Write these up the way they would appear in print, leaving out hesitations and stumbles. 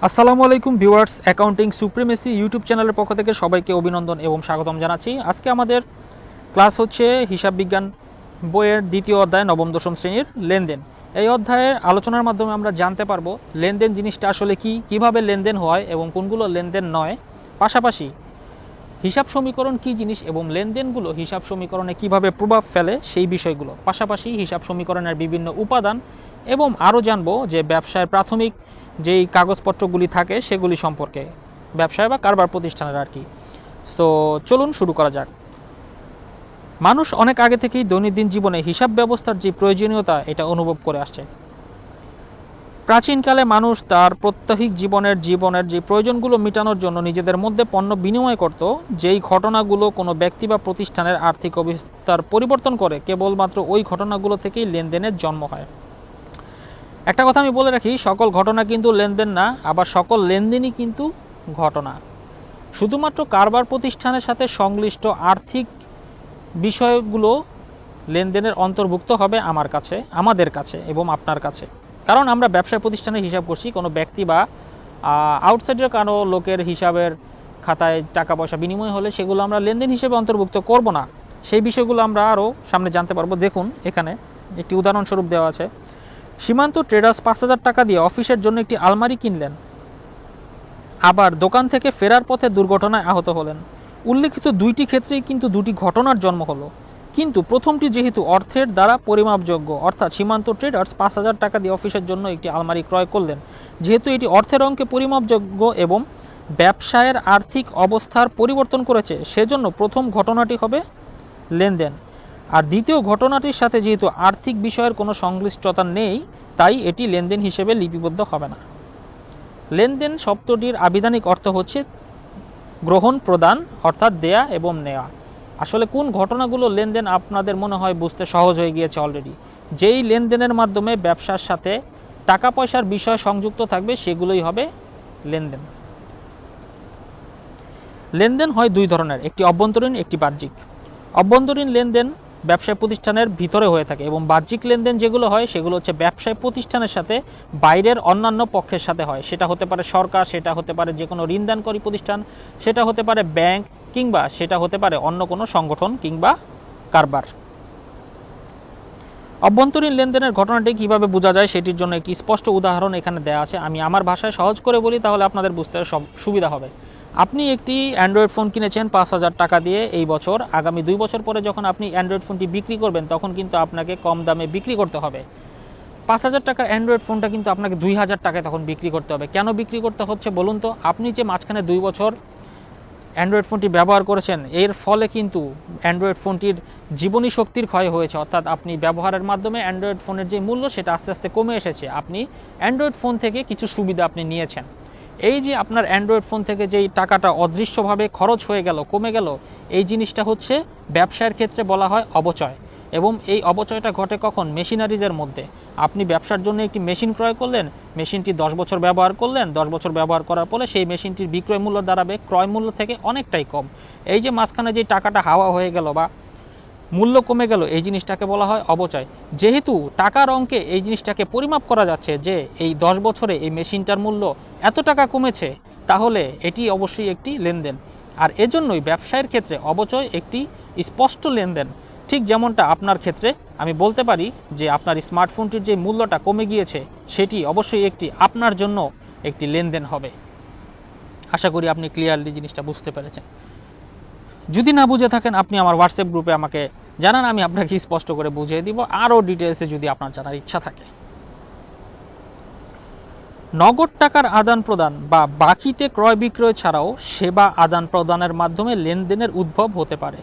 আসসালামু আলাইকুম viewers, accounting supremacy YouTube চ্যানেলের পক্ষ থেকে সবাইকে অভিনন্দন এবং স্বাগতম জানাচ্ছি। আজকে আমাদের ক্লাস হচ্ছে হিসাব বিজ্ঞান বইয়ের দ্বিতীয় অধ্যায় নবম দশম শ্রেণীর লেনদেন। এই অধ্যায়ের আলোচনার মাধ্যমে আমরা জানতে পারবো লেনদেন জিনিসটা আসলে কি, কিভাবে লেনদেন হয় এবং কোনগুলো লেনদেন নয়, পাশাপাশি হিসাব সমীকরণ কী জিনিস এবং লেনদেনগুলো হিসাব সমীকরণে কিভাবে প্রভাব ফেলে সেই বিষয়গুলো, পাশাপাশি হিসাব সমীকরণের বিভিন্ন উপাদান এবং আরও জানবো যে ব্যবসায় প্রাথমিক যেই কাগজপত্রগুলি থাকে সেগুলি সম্পর্কে, ব্যবসায় বা কারবার প্রতিষ্ঠানের আর কি। সো চলুন শুরু করা যাক। মানুষ অনেক আগে থেকেই দৈনন্দিন জীবনে হিসাব ব্যবস্থার যে প্রয়োজনীয়তা এটা অনুভব করে আসছে। প্রাচীনকালে মানুষ তার প্রত্যহিক জীবনের যে প্রয়োজনগুলো মেটানোর জন্য নিজেদের মধ্যে পণ্য বিনিময় করত, যেই ঘটনাগুলো কোনো ব্যক্তি বা প্রতিষ্ঠানের আর্থিক অবস্থার পরিবর্তন করে, কেবলমাত্র ওই ঘটনাগুলো থেকেই লেনদেনের জন্ম হয়। একটা কথা আমি বলে রাখি, সকল ঘটনা কিন্তু লেনদেন না, আবার সকল লেনদেনই কিন্তু ঘটনা। শুধুমাত্র কারবার প্রতিষ্ঠানের সাথে সংশ্লিষ্ট আর্থিক বিষয়গুলো লেনদেনের অন্তর্ভুক্ত হবে আমাদের কাছে এবং আপনার কাছে। কারণ আমরা ব্যবসায় প্রতিষ্ঠানের হিসাব করছি, কোনো ব্যক্তি বা আউটসাইডের কারো লোকের হিসাবের খাতায় টাকা পয়সা বিনিময় হলে সেগুলো আমরা লেনদেন হিসেবে অন্তর্ভুক্ত করব না। সেই বিষয়গুলো আমরা আরও সামনে জানতে পারবো। দেখুন, এখানে একটি উদাহরণস্বরূপ দেওয়া আছে। সীমান্ত ট্রেডার্স 5,000 টাকা দিয়ে অফিসের জন্য একটি আলমারি কিনলেন, আবার দোকান থেকে ফেরার পথে দুর্ঘটনায় আহত হলেন। উল্লেখিত দুইটি ক্ষেত্রেই কিন্তু দুটি ঘটনার জন্ম হলো, কিন্তু প্রথমটি যেহেতু অর্থের দ্বারা পরিমাপযোগ্য, অর্থাৎ সীমান্ত ট্রেডার্স 5,000 টাকা দিয়ে অফিসের জন্য একটি আলমারি ক্রয় করলেন, যেহেতু এটি অর্থের অঙ্কে পরিমাপযোগ্য এবং ব্যবসায়ের আর্থিক অবস্থার পরিবর্তন করেছে, সেজন্য প্রথম ঘটনাটি হবে লেনদেন। আর দ্বিতীয় ঘটনাটির সাথে যেহেতু আর্থিক বিষয়ের কোনো সংশ্লিষ্টতা নেই, তাই এটি লেনদেন হিসেবে লিপিবদ্ধ হবে না। লেনদেন শব্দটির আবিধানিক অর্থ হচ্ছে গ্রহণ প্রদান, অর্থাৎ দেয়া এবং নেওয়া। আসলে কোন ঘটনাগুলো লেনদেন আপনাদের মনে হয় বুঝতে সহজ হয়ে গিয়েছে অলরেডি। যেই লেনদেনের মাধ্যমে ব্যবসার সাথে টাকা পয়সার বিষয় সংযুক্ত থাকবে সেগুলোই হবে লেনদেন। লেনদেন হয় দুই ধরনের, একটি অভ্যন্তরীণ, একটি বাহ্যিক। অভ্যন্তরীণ লেনদেন ব্যবসায় প্রতিষ্ঠানের ভিতরে হয়ে থাকে এবং বাহ্যিক লেনদেন যেগুলো হয় সেগুলো হচ্ছে ব্যবসায় প্রতিষ্ঠানের সাথে বাইরের অন্যান্য পক্ষের সাথে হয়। সেটা হতে পারে সরকার, সেটা হতে পারে যে কোনো ঋণদানকারী প্রতিষ্ঠান, সেটা হতে পারে ব্যাংক, কিংবা সেটা হতে পারে অন্য কোনো সংগঠন কিংবা কারবার। অভ্যন্তরীণ লেনদেনের ঘটনাটি কীভাবে বোঝা যায় সেটির জন্য একটি স্পষ্ট উদাহরণ এখানে দেওয়া আছে। আমি আমার ভাষায় সহজ করে বলি, তাহলে আপনাদের বুঝতে সুবিধা হবে। আপনি একটি অ্যান্ড্রয়েড ফোন কিনেছেন 5,000 টাকা দিয়ে এই বছর। আগামী 2 বছর পরে যখন আপনি অ্যান্ড্রয়েড ফোনটি বিক্রি করবেন, তখন কিন্তু আপনাকে কম দামে বিক্রি করতে হবে। 5,000 টাকার অ্যান্ড্রয়েড ফোনটা কিন্তু আপনাকে 2,000 টাকায় তখন বিক্রি করতে হবে। কেন বিক্রি করতে হচ্ছে বলুন তো? আপনি যে মাঝখানে 2 বছর অ্যান্ড্রয়েড ফোনটি ব্যবহার করেছেন, এর ফলে কিন্তু অ্যান্ড্রয়েড ফোনটির জীবনী শক্তির ক্ষয় হয়েছে, অর্থাৎ আপনি ব্যবহারের মাধ্যমে অ্যান্ড্রয়েড ফোনের যে মূল্য সেটা আস্তে আস্তে কমে এসেছে। আপনি অ্যান্ড্রয়েড ফোন থেকে কিছু সুবিধা আপনি নিয়েছেন। এই যে আপনার অ্যান্ড্রয়েড ফোন থেকে যেই টাকাটা অদৃশ্যভাবে খরচ হয়ে গেল, কমে গেল, এই জিনিসটা হচ্ছে ব্যবসার ক্ষেত্রে বলা হয় অপচয়। এবং এই অপচয়টা ঘটে কখন? মেশিনারিজের মধ্যে। আপনি ব্যবসার জন্য একটি মেশিন ক্রয় করলেন, মেশিনটি 10 বছর ব্যবহার করলেন, 10 বছর ব্যবহার করার পরে সেই মেশিনটির বিক্রয় মূল্য দাঁড়াবে ক্রয় মূল্য থেকে অনেকটাই কম। এই যে মাঝখানে যে টাকাটা হাওয়া হয়ে গেল বা মূল্য কমে গেল, এই জিনিসটাকে বলা হয় অপচয়। যেহেতু টাকার অঙ্কে এই জিনিসটাকে পরিমাপ করা যাচ্ছে যে এই 10 বছরে এই মেশিনটার মূল্য এত টাকা কমেছে, তাহলে এটি অবশ্যই একটি লেনদেন। আর এজন্যই ব্যবসায়ের ক্ষেত্রে অপচয় একটি স্পষ্ট লেনদেন। ঠিক যেমনটা আপনার ক্ষেত্রে আমি বলতে পারি যে আপনার স্মার্টফোনটির যে মূল্যটা কমে গিয়েছে, সেটি অবশ্যই একটি আপনার জন্য একটি লেনদেন হবে। আশা করি আপনি ক্লিয়ারলি জিনিসটা বুঝতে পেরেছেন। যদি না বুঝে থাকেন, আপনি আমার হোয়াটসঅ্যাপ গ্রুপে আমাকে জানান, আমি আপনাকে স্পষ্ট করে বুঝিয়ে দিব আরও ডিটেলসে যদি আপনার জানার ইচ্ছা থাকে। নগদ টাকার আদান প্রদান বা বাকিতে ক্রয় বিক্রয় ছাড়াও সেবা আদান প্রদানের মাধ্যমে লেনদেনের উদ্ভব হতে পারে।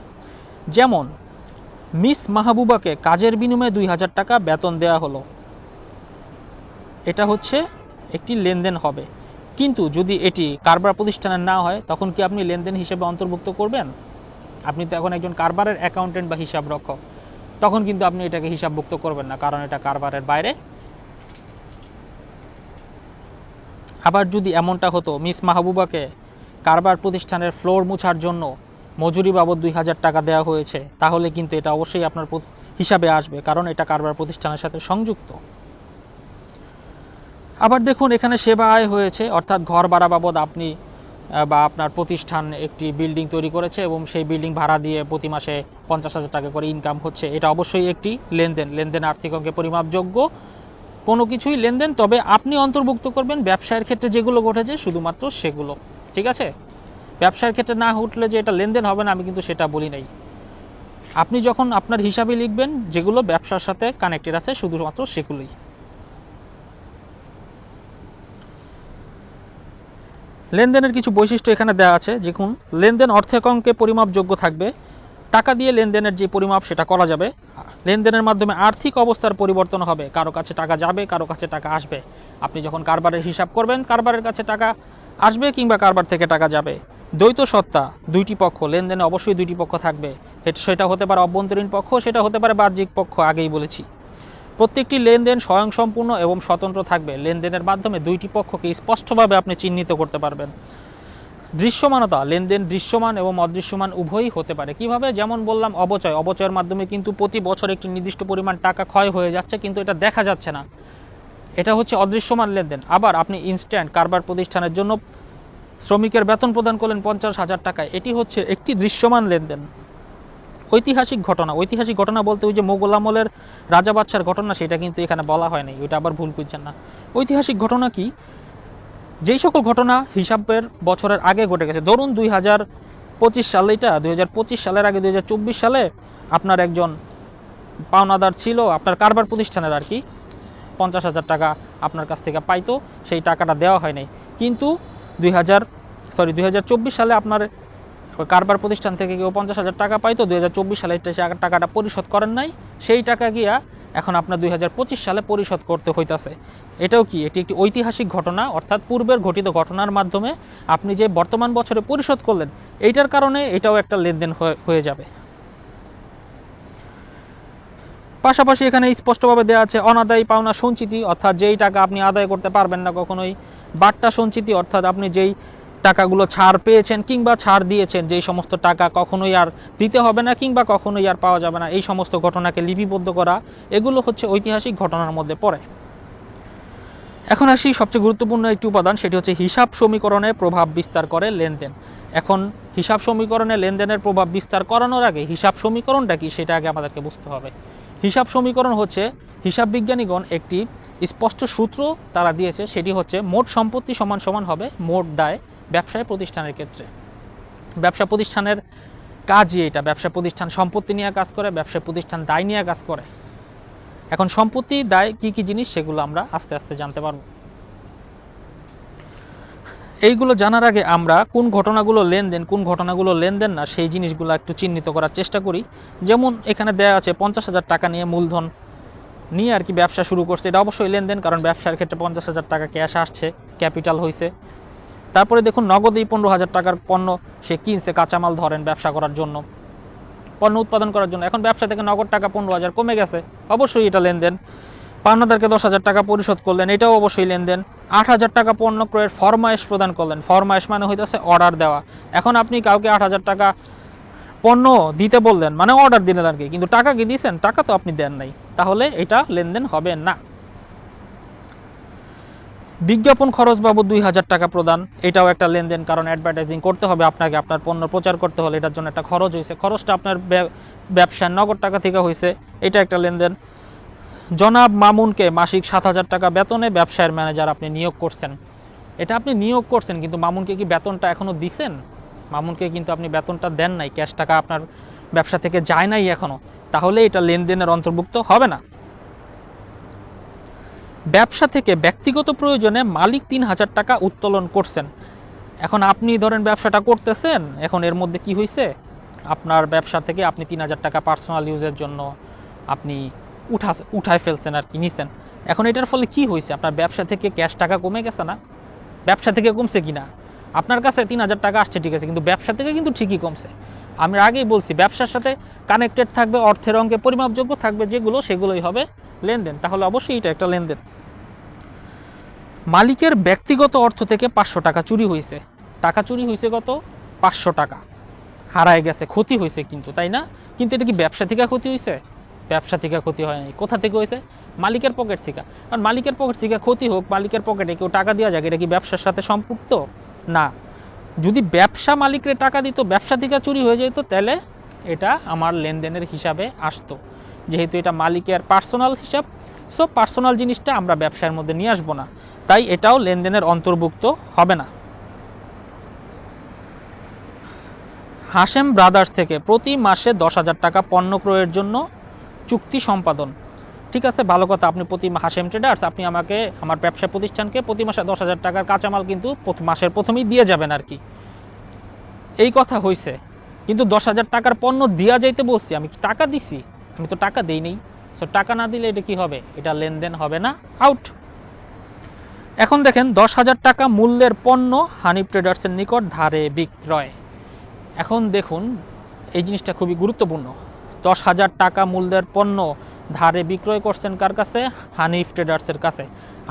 যেমন মিস মাহবুবাকে কাজের বিনিময়ে 2,000 টাকা বেতন দেওয়া হলো, এটা হচ্ছে একটি লেনদেন হবে। কিন্তু যদি এটি কারবার প্রতিষ্ঠানের না হয়, তখন কি আপনি লেনদেন হিসেবে অন্তর্ভুক্ত করবেন? আপনি তো এখন একজন কারবারের অ্যাকাউন্টেন্ট বা হিসাব রক্ষক, তখন কিন্তু আপনি এটাকে হিসাবভুক্ত করবেন না, কারণ এটা কারবারের বাইরে। আবার যদি এমনটা হতো মিস মাহবুবাকে কারবার প্রতিষ্ঠানের ফ্লোর মুছার জন্য মজুরি বাবদ 2,000 টাকা দেওয়া হয়েছে, তাহলে কিন্তু এটা অবশ্যই আপনার হিসাবে আসবে, কারণ এটা কারবার প্রতিষ্ঠানের সাথে সংযুক্ত। আবার দেখুন এখানে সেবা আয় হয়েছে, অর্থাৎ ঘর ভাড়া বাবদ আপনি বা আপনার প্রতিষ্ঠান একটি বিল্ডিং তৈরি করেছে এবং সেই বিল্ডিং ভাড়া দিয়ে প্রতি মাসে 50,000 টাকা করে ইনকাম হচ্ছে। এটা অবশ্যই একটি লেনদেন। লেনদেন আর্থিক অঙ্কে পরিমাপযোগ্য কোনো কিছুই লেনদেন, তবে আপনি অন্তর্ভুক্ত করবেন ব্যবসায়ের ক্ষেত্রে যেগুলো ঘটেছে শুধুমাত্র সেগুলো। ঠিক আছে, ব্যবসার ক্ষেত্রে না উঠলে যে এটা লেনদেন হবে না আমি কিন্তু সেটা বলি নাই। আপনি যখন আপনার হিসাবে লিখবেন যেগুলো ব্যবসার সাথে কানেক্টেড আছে শুধুমাত্র সেগুলোই। লেনদেনের কিছু বৈশিষ্ট্য এখানে দেওয়া আছে। দেখুন, লেনদেন অর্থের অঙ্কে পরিমাপযোগ্য থাকবে। টাকা দিয়ে লেনদেনের যে পরিমাপ সেটা করা যাবে। লেনদেনের মাধ্যমে আর্থিক অবস্থার পরিবর্তন হবে, কারো কাছে টাকা যাবে, কারো কাছে টাকা আসবে। আপনি যখন কারবারের হিসাব করবেন কারবারের কাছে টাকা আসবে কিংবা কারবার থেকে টাকা যাবে। দ্বৈত সত্তা, দুইটি পক্ষ, লেনদেনে অবশ্যই দুইটি পক্ষ থাকবে। সেটা হতে পারে অভ্যন্তরীণ পক্ষ, সেটা হতে পারে বাহ্যিক পক্ষ, আগেই বলেছি। প্রত্যেকটি লেনদেন স্বয়ংসম্পূর্ণ এবং স্বতন্ত্র থাকবে। লেনদেনের মাধ্যমে দুইটি পক্ষকে স্পষ্টভাবে আপনি চিহ্নিত করতে পারবেন। দৃশ্যমানতা, লেনদেন দৃশ্যমান এবং অদৃশ্যমান উভয়ই হতে পারে। কিভাবে? যেমন বললাম অবচয়, অবচয়ের মাধ্যমে কিন্তু প্রতি বছর একটি নির্দিষ্ট পরিমাণ টাকা ক্ষয় হয়ে যাচ্ছে কিন্তু এটা দেখা যাচ্ছে না, এটা হচ্ছে অদৃশ্যমান লেনদেন। আবার আপনি ইনস্ট্যান্ট কারবার প্রতিষ্ঠানের জন্য শ্রমিকের বেতন প্রদান করলেন 50,000 টাকায়, এটি হচ্ছে একটি দৃশ্যমান লেনদেন। ঐতিহাসিক ঘটনা, ঐতিহাসিক ঘটনা বলতে ওই যে মোগল আমলের রাজা বাদশার ঘটনা সেটা কিন্তু এখানে বলা হয় নাই, ওইটা আবার ভুল বুঝছেন না। ঐতিহাসিক ঘটনা কি? যেই সকল ঘটনা হিসাবের বছরের আগে ঘটে গেছে, ধরুন 2025 সালে, এটা 2025 সালের আগে 2024 সালে আপনার একজন পাওনাদার ছিল আপনার কারবার প্রতিষ্ঠানের আর কি, 50,000 টাকা আপনার কাছ থেকে পাইতো, সেই টাকাটা দেওয়া হয় নাই। কিন্তু 2024 সালে আপনার কারবার প্রতিষ্ঠান থেকে কেউ 50,000 টাকা পাইতো, 2024 সালে টাকাটা পরিশোধ করেন নাই, সেই টাকা গিয়া এখন আপনার 2025 সালে পরিশোধ করতে হইতাছে। এটাও কি? এটি একটি ঐতিহাসিক ঘটনা, অর্থাৎ পূর্বের ঘটিত ঘটনার মাধ্যমে আপনি যে বর্তমান বছরে পরিশোধ করলেন এইটার কারণে এটাও একটা লেনদেন হয়ে যাবে। পাশাপাশি এখানে স্পষ্টভাবে দেওয়া আছে অনাদায়ী পাওনা সঞ্চিতি, অর্থাৎ যেই টাকা আপনি আদায় করতে পারবেন না কখনোই। বাট্টা সঞ্চিতি, অর্থাৎ আপনি যেই টাকাগুলো ছাড় পেয়েছেন কিংবা ছাড় দিয়েছেন, যেই সমস্ত টাকা কখনোই আর দিতে হবে না কিংবা কখনোই আর পাওয়া যাবে না, এই সমস্ত ঘটনাকে লিপিবদ্ধ করা, এগুলো হচ্ছে ঐতিহাসিক ঘটনার মধ্যে পড়ে। এখন আসি সবচেয়ে গুরুত্বপূর্ণ একটি উপাদান, সেটি হচ্ছে হিসাব সমীকরণে প্রভাব বিস্তার করে লেনদেন। এখন হিসাব সমীকরণে লেনদেনের প্রভাব বিস্তার করানোর আগে হিসাব সমীকরণটা কি সেটা আগে আমাদেরকে বুঝতে হবে। হিসাব সমীকরণ হচ্ছে হিসাব বিজ্ঞানীগণ একটি স্পষ্ট সূত্র তারা দিয়েছে, সেটি হচ্ছে মোট সম্পত্তি সমান সমান হবে মোট দায় ব্যবসায় প্রতিষ্ঠানের ক্ষেত্রে। ব্যবসা প্রতিষ্ঠানের কাজই এটা, ব্যবসা প্রতিষ্ঠান সম্পত্তি নিয়ে কাজ করে, ব্যবসা প্রতিষ্ঠান দায় নিয়ে কাজ করে। এখন সম্পত্তি দায় কি কি জিনিস সেগুলো আমরা আস্তে আস্তে জানতে পারব। এইগুলো জানার আগে আমরা কোন ঘটনাগুলো লেনদেন কোন ঘটনাগুলো লেনদেন না সেই জিনিসগুলো একটু চিহ্নিত করার চেষ্টা করি। যেমন এখানে দেয়া আছে 50,000 টাকা নিয়ে মূলধন নিয়ে আর কি ব্যবসা শুরু করছে, এটা অবশ্যই লেনদেন, কারণ ব্যবসার ক্ষেত্রে 50,000 টাকা ক্যাশ আসছে, ক্যাপিটাল হয়েছে। তারপরে দেখুন নগদেই 15,000 টাকার পণ্য সে কিনছে, কাঁচামাল ধরেন ব্যবসা করার জন্য, পণ্য উৎপাদন করার জন্য। এখন ব্যবসা থেকে নগদ টাকা 15,000 কমে গেছে, অবশ্যই এটা লেনদেন। পাওনাদারকে 10,000 টাকা পরিশোধ করলেন, এটাও অবশ্যই লেনদেন। 8,000 টাকা পণ্য ক্রয়ের ফরমায়েশ প্রদান করলেন, ফরমায়েশ মানে হইতেছে অর্ডার দেওয়া। এখন আপনি কাউকে 8,000 টাকা পণ্য দিতে বললেন, মানে অর্ডার দিলেন আর কি, কিন্তু টাকা কি দিয়েছেন? টাকা তো আপনি দেন নাই, তাহলে এটা লেনদেন হবে না। বিজ্ঞাপন খরচ বাবদ 2,000 টাকা প্রদান, এটাও একটা লেনদেন, কারণ অ্যাডভার্টাইজিং করতে হবে আপনাকে, আপনার পণ্য প্রচার করতে হলে এটার জন্য একটা খরচ হয়েছে, খরচটা আপনার ব্যবসার নগদ টাকা থেকে হয়েছে, এটা একটা লেনদেন। জনাব মামুনকে মাসিক 7,000 টাকা বেতনে ব্যবসায়ের ম্যানেজার আপনি নিয়োগ করছেন, এটা আপনি নিয়োগ করছেন, কিন্তু মামুনকে কি বেতনটা এখনও দিছেন? মামুনকে কিন্তু আপনি বেতনটা দেন নাই, ক্যাশ টাকা আপনার ব্যবসা থেকে যায় নাই এখনও, তাহলে এটা লেনদেনের অন্তর্ভুক্ত হবে না। ব্যবসা থেকে ব্যক্তিগত প্রয়োজনে মালিক 3,000 টাকা উত্তোলন করছেন, এখন আপনি ধরেন ব্যবসাটা করতেছেন, এখন এর মধ্যে কি হয়েছে, আপনার ব্যবসা থেকে আপনি 3,000 টাকা পার্সোনাল ইউজের জন্য আপনি উঠায় ফেলছেন আর কি, নিছেন। এখন এটার ফলে কি হয়েছে? আপনার ব্যবসা থেকে ক্যাশ টাকা কমে গেছে না? ব্যবসা থেকে কমছে কি না? আপনার কাছে 3,000 টাকা আসছে ঠিক আছে, কিন্তু ব্যবসা থেকে কিন্তু ঠিকই কমছে। আমি আগেই বলছি ব্যবসার সাথে কানেক্টেড থাকবে, অর্থের অঙ্কে পরিমাপযোগ্য থাকবে যেগুলো, সেগুলোই হবে লেনদেন, তাহলে অবশ্যই এটা একটা লেনদেন। মালিকের ব্যক্তিগত অর্থ থেকে 500 টাকা চুরি হয়েছে, টাকা চুরি হয়েছে কত? 500 টাকা হারায় গেছে, ক্ষতি হয়েছে কিন্তু, তাই না? কিন্তু এটা কি ব্যবসা থেকে ক্ষতি হয়েছে? ব্যবসা থেকে ক্ষতি হয় নাই, কোথা থেকে হয়েছে? মালিকের পকেট থেকে। কারণ মালিকের পকেট থেকে ক্ষতি হোক, মালিকের পকেটে কেউ টাকা দেওয়া যাক, এটা কি ব্যবসার সাথে সম্পৃক্ত না। যদি ব্যবসা মালিকরে টাকা দিত, ব্যবসা থেকে চুরি হয়ে যেত, তাহলে এটা আমার লেনদেনের হিসাবে আসতো। যেহেতু এটা মালিকের পার্সোনাল হিসাব, সো পার্সোনাল জিনিসটা আমরা ব্যবসার মধ্যে নিয়ে আসবো না, তাই এটাও লেনদেনের অন্তর্ভুক্ত হবে না। হাশেম ব্রাদার্স থেকে প্রতি মাসে 10,000 টাকা পণ্য ক্রয়ের জন্য চুক্তি সম্পাদন। ঠিক আছে, ভালো কথা। আপনি প্রতি হাশেম ট্রেডার্স, আপনি আমাকে, আমার ব্যবসা প্রতিষ্ঠানকে প্রতি মাসে 10,000 টাকার কাঁচামাল কিন্তু মাসের প্রথমেই দিয়ে যাবেন আর কি, এই কথা হয়েছে। কিন্তু 10,000 টাকার পণ্য দেওয়া যাইতে বলছি, আমি কি টাকা দিছি? আমি তো টাকা দেই নেই। সো টাকা না দিলে এটা কি হবে? এটা লেনদেন হবে না, আউট। এখন দেখেন 10,000 টাকা মূল্যের পণ্য হানিফ ট্রেডার্সের নিকট ধারে বিক্রয়। এখন দেখুন, এই জিনিসটা খুবই গুরুত্বপূর্ণ। 10,000 টাকা মূল্যের পণ্য ধারে বিক্রয় করছেন কার কাছে? হানিফ ট্রেডার্সের কাছে।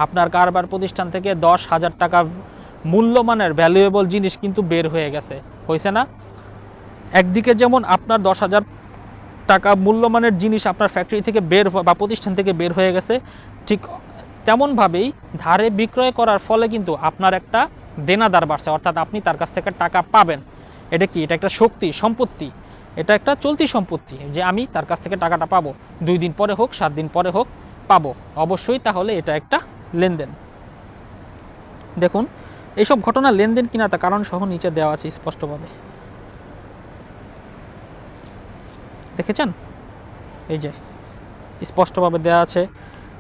আপনার কারবার প্রতিষ্ঠান থেকে 10,000 টাকা মূল্যমানের ভ্যালুয়েবল জিনিস কিন্তু বের হয়ে গেছে, হয়েছে না? একদিকে যেমন আপনার 10,000 টাকা মূল্যমানের জিনিস আপনার ফ্যাক্টরি থেকে বের বা প্রতিষ্ঠান থেকে বের হয়ে গেছে, ঠিক তেমনভাবেই ধারে বিক্রয় করার ফলে কিন্তু আপনার একটা দেনাদার বাড়ছে, অর্থাৎ আপনি তার কাছ থেকে টাকা পাবেন। এটা কি? এটা একটা শক্তি, সম্পত্তি, এটা একটা চলতি সম্পত্তি, যে আমি তার কাছ থেকে টাকাটা পাবো, 2 দিন পরে হোক, 7 দিন পরে হোক, পাবো অবশ্যই। তাহলে এটা একটা লেনদেন। দেখুন, এইসব ঘটনা লেনদেন কিনা তা কারণ সহ নিচে দেওয়া আছে স্পষ্টভাবে, দেখেছেন? এই যে স্পষ্টভাবে দেওয়া আছে,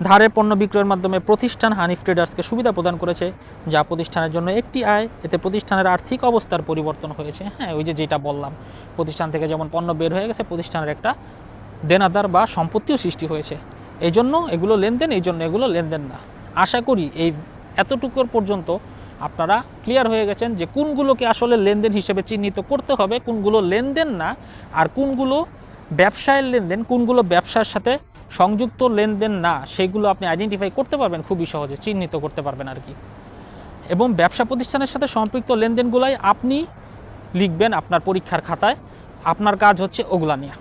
ধারে পণ্য বিক্রয়ের মাধ্যমে প্রতিষ্ঠান হানিফ ট্রেডার্সকে সুবিধা প্রদান করেছে, যা প্রতিষ্ঠানের জন্য একটি আয়। এতে প্রতিষ্ঠানের আর্থিক অবস্থার পরিবর্তন হয়েছে। হ্যাঁ, ওই যে যেটা বললাম, প্রতিষ্ঠান থেকে যেমন পণ্য বের হয়ে গেছে, প্রতিষ্ঠানের একটা দেনাদার বা সম্পত্তিও সৃষ্টি হয়েছে। এই জন্য এগুলো লেনদেন, এই জন্য এগুলো লেনদেন না। আশা করি এই এতটুকুর পর্যন্ত আপনারা ক্লিয়ার হয়ে গেছেন যে কোনগুলোকে আসলে লেনদেন হিসেবে চিহ্নিত করতে হবে, কোনগুলো লেনদেন না, আর কোনগুলো ব্যবসায়ের লেনদেন, কোনগুলো ব্যবসার সাথে সংযুক্ত লেনদেন না, সেগুলো আপনি আইডেন্টিফাই করতে পারবেন খুবই সহজে, চিহ্নিত করতে পারবেন আর কি। এবং ব্যবসা প্রতিষ্ঠানের সাথে সম্পৃক্ত লেনদেনগুলাই আপনি লিখবেন আপনার পরীক্ষার খাতায়। আপনার কাজ হচ্ছে ওগুলা নিয়ে।